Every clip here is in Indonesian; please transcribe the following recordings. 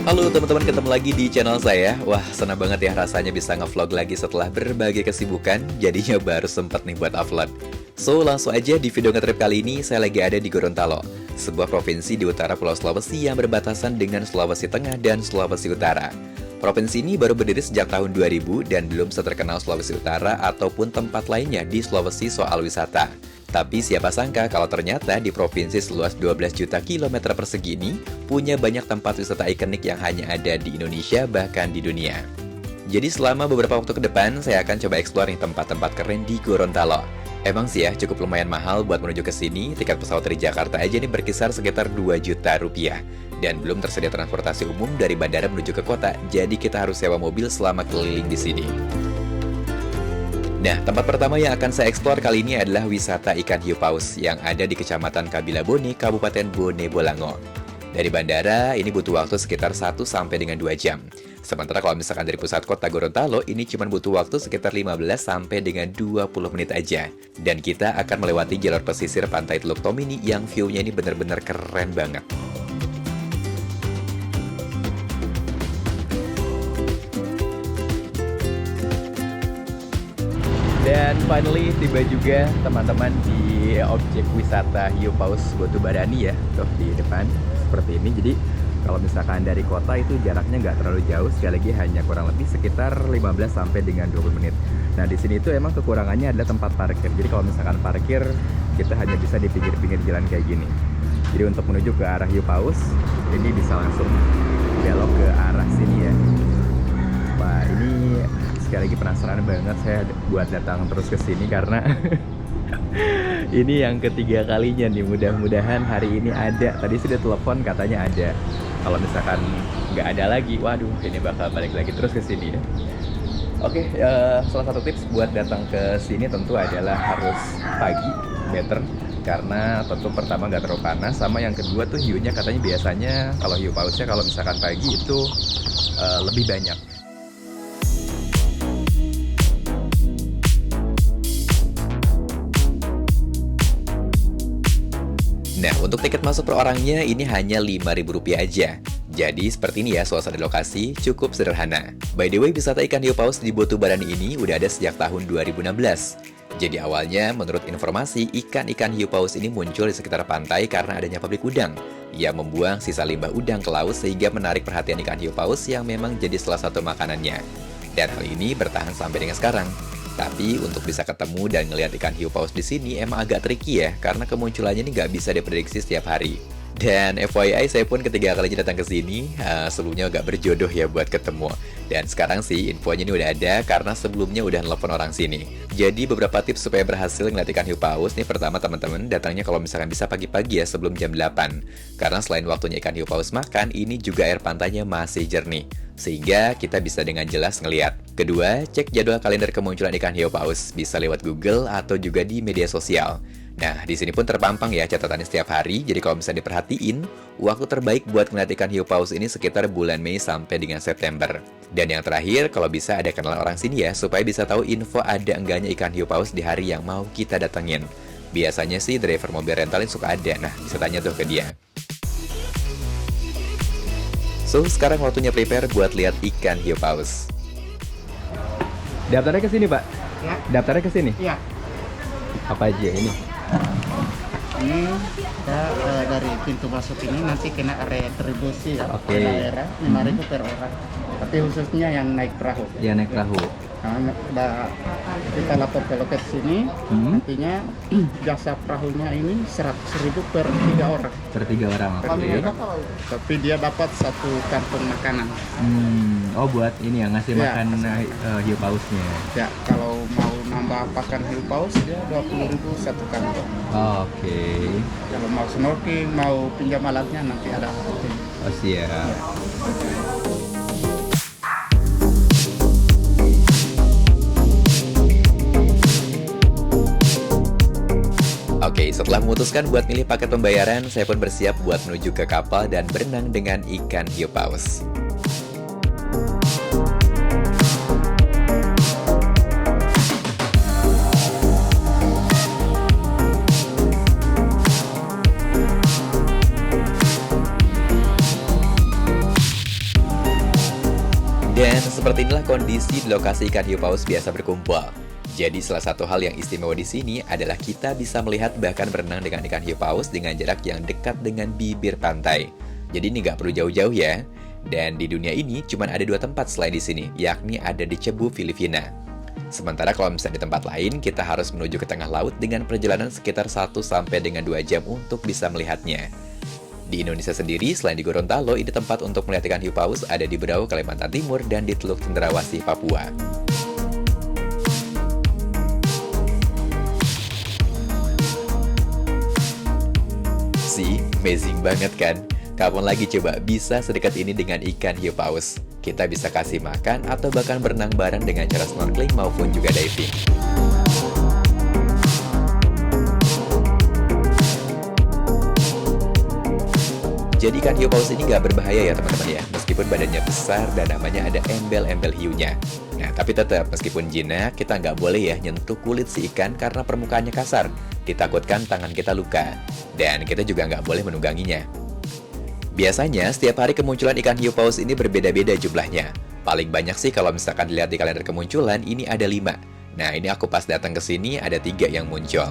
Halo teman-teman, ketemu lagi di channel saya. Wah, senang banget ya rasanya bisa ngevlog lagi setelah berbagai kesibukan. Jadinya baru sempat nih buat upload. So, langsung aja di video ngetrip kali ini saya lagi ada di Gorontalo, sebuah provinsi di utara Pulau Sulawesi yang berbatasan dengan Sulawesi Tengah dan Sulawesi Utara. Provinsi ini baru berdiri sejak tahun 2000 dan belum seterkenal Sulawesi Utara ataupun tempat lainnya di Sulawesi soal wisata. Tapi siapa sangka kalau ternyata di provinsi seluas 12 juta kilometer persegi ini punya banyak tempat wisata ikonik yang hanya ada di Indonesia bahkan di dunia. Jadi selama beberapa waktu ke depan saya akan coba eksplor nih tempat-tempat keren di Gorontalo. Emang sih ya cukup lumayan mahal buat menuju ke sini, tiket pesawat dari Jakarta aja nih berkisar sekitar 2 juta rupiah. Dan belum tersedia transportasi umum dari bandara menuju ke kota, jadi kita harus sewa mobil selama keliling di sini. Nah, tempat pertama yang akan saya eksplor kali ini adalah wisata ikan hiu paus yang ada di Kecamatan Kabilabone, Kabupaten Bone Bolango. Dari bandara, ini butuh waktu sekitar 1 sampai dengan 2 jam. Sementara kalau misalkan dari pusat kota Gorontalo, ini cuma butuh waktu sekitar 15 sampai dengan 20 menit aja. Dan kita akan melewati jalur pesisir Pantai Teluk Tomini yang view-nya ini benar-benar keren banget. Dan finally tiba juga teman-teman di objek wisata hiu paus Botu Barani ya, tuh di depan seperti ini. Jadi kalau misalkan dari kota itu jaraknya nggak terlalu jauh, sekali lagi hanya kurang lebih sekitar 15 sampai dengan 20 menit. Nah di sini itu emang kekurangannya adalah tempat parkir. Jadi kalau misalkan parkir kita hanya bisa di pinggir-pinggir jalan kayak gini. Jadi untuk menuju ke arah hiu paus ini bisa langsung belok ke arah sini ya. Wah ini sekali lagi penasaran banget saya buat datang terus ke sini karena ini yang ketiga kalinya nih. Mudah-mudahan hari ini ada. Tadi sudah telepon katanya ada. Kalau misalkan nggak ada lagi, waduh ini bakal balik lagi terus ke sini ya. Oke, salah satu tips buat datang ke sini tentu adalah harus pagi, better. Karena tentu pertama nggak terlalu panas, sama yang kedua tuh hiunya katanya biasanya kalau hiu pausnya kalau misalkan pagi itu lebih banyak. Nah, untuk tiket masuk per orangnya ini hanya Rp5.000 aja. Jadi seperti ini ya suasana lokasi, cukup sederhana. By the way, wisata ikan hiu paus di Botu Barani ini udah ada sejak tahun 2016. Jadi awalnya menurut informasi, ikan-ikan hiu paus ini muncul di sekitar pantai karena adanya pabrik udang yang membuang sisa limbah udang ke laut sehingga menarik perhatian ikan hiu paus yang memang jadi salah satu makanannya. Dan hal ini bertahan sampai dengan sekarang. Tapi untuk bisa ketemu dan ngelihat ikan hiu paus di sini emang agak tricky ya, karena kemunculannya ini nggak bisa diprediksi setiap hari. Dan FYI, saya pun ketiga kalinya datang ke sini, sebelumnya agak berjodoh ya buat ketemu. Dan sekarang sih infonya ini udah ada karena sebelumnya udah nelfon orang sini. Jadi beberapa tips supaya berhasil ngeliat ikan hiu paus nih, pertama teman-teman datangnya kalau misalkan bisa pagi-pagi ya sebelum jam 8. Karena selain waktunya ikan hiu paus makan, ini juga air pantainya masih jernih, sehingga kita bisa dengan jelas ngeliat. Kedua, cek jadwal kalender kemunculan ikan hiu paus, bisa lewat Google atau juga di media sosial. Nah, di sini pun terpampang ya catatannya setiap hari, jadi kalau bisa diperhatiin, waktu terbaik buat ngeliat ikan hiu paus ini sekitar bulan Mei sampai dengan September. Dan yang terakhir, kalau bisa ada kenalan orang sini ya, supaya bisa tahu info ada enggaknya ikan hiu paus di hari yang mau kita datengin. Biasanya sih driver mobil rental yang suka ada, nah bisa tanya tuh ke dia. So, sekarang waktunya prepare buat lihat ikan hiu paus. Daftarnya ke sini, Pak? Ya. Daftarnya ke sini? Iya. Apa aja ini? Ini kita dari pintu masuk ini nanti kena retribusi ya. Oke. Per daerah 5.000 per orang. Tapi khususnya yang naik perahu. Ya, naik perahu. Nah, kita lapor ke loket sini, nantinya jasa perahunya ini 100.000 per 3 orang. Per 3 orang, oke. Tapi dia dapat 1 kantong makanan. Oh, buat ini ya, ngasih Ya, makan hiu pausnya. Ya, kalau mau nambah pakan hiu paus dia 20.000 1 kantong. Oke. Kalau mau snorkeling, mau pinjam alatnya nanti ada. Oh, siap. Oke, setelah memutuskan buat milih paket pembayaran, saya pun bersiap buat menuju ke kapal dan berenang dengan ikan hiu paus. Dan seperti inilah kondisi di lokasi ikan hiu paus biasa berkumpul. Jadi salah satu hal yang istimewa di sini adalah kita bisa melihat bahkan berenang dengan ikan hiu paus dengan jarak yang dekat dengan bibir pantai. Jadi ini nggak perlu jauh-jauh ya. Dan di dunia ini cuma ada 2 tempat selain di sini, yakni ada di Cebu, Filipina. Sementara kalau misalnya di tempat lain, kita harus menuju ke tengah laut dengan perjalanan sekitar 1 sampai dengan 2 jam untuk bisa melihatnya. Di Indonesia sendiri, selain di Gorontalo, ini tempat untuk melihat ikan hiu paus ada di Berau, Kalimantan Timur, dan di Teluk Cendrawasih, Papua. See, amazing banget kan? Kapan lagi coba bisa sedekat ini dengan ikan hiu paus? Kita bisa kasih makan atau bahkan berenang bareng dengan cara snorkeling maupun juga diving. Jadi ikan hiu paus ini nggak berbahaya ya teman-teman ya, meskipun badannya besar dan namanya ada embel-embel hiunya. Nah, tapi tetap meskipun jinak, kita nggak boleh ya nyentuh kulit si ikan karena permukaannya kasar. Ditakutkan tangan kita luka. Dan kita juga nggak boleh menungganginya. Biasanya, setiap hari kemunculan ikan hiu paus ini berbeda-beda jumlahnya. Paling banyak sih kalau misalkan dilihat di kalender kemunculan, ini ada 5. Nah, ini aku pas datang ke sini ada 3 yang muncul.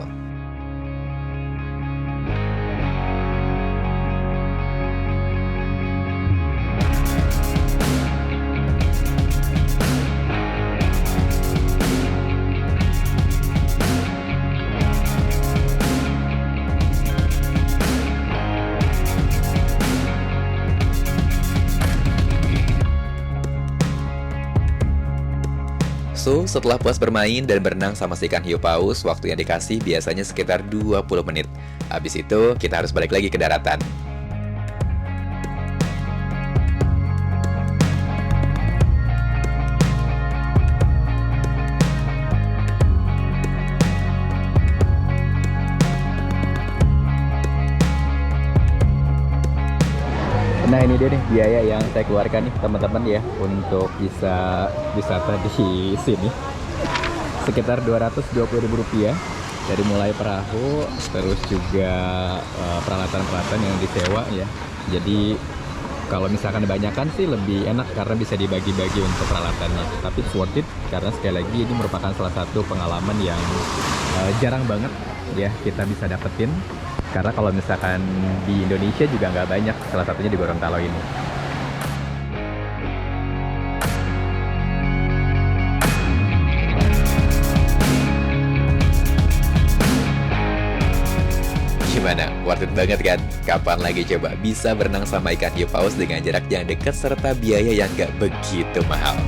So, setelah puas bermain dan berenang sama si ikan hiu paus, waktu yang dikasih biasanya sekitar 20 menit. Habis itu, kita harus balik lagi ke daratan. Nah, ini dia nih biaya yang saya keluarkan nih teman-teman ya untuk bisa wisata di sini. Sekitar Rp220.000 dari mulai perahu, terus juga peralatan-peralatan yang disewa ya. Jadi kalau misalkan kebanyakan sih lebih enak karena bisa dibagi-bagi untuk peralatannya. Tapi it's worth it karena sekali lagi ini merupakan salah satu pengalaman yang jarang banget ya kita bisa dapetin. Karena kalau misalkan di Indonesia juga nggak banyak, salah satunya di Gorontalo ini. Gimana? Worth it banget kan? Kapan lagi coba bisa berenang sama ikan hiu paus dengan jarak yang dekat serta biaya yang nggak begitu mahal?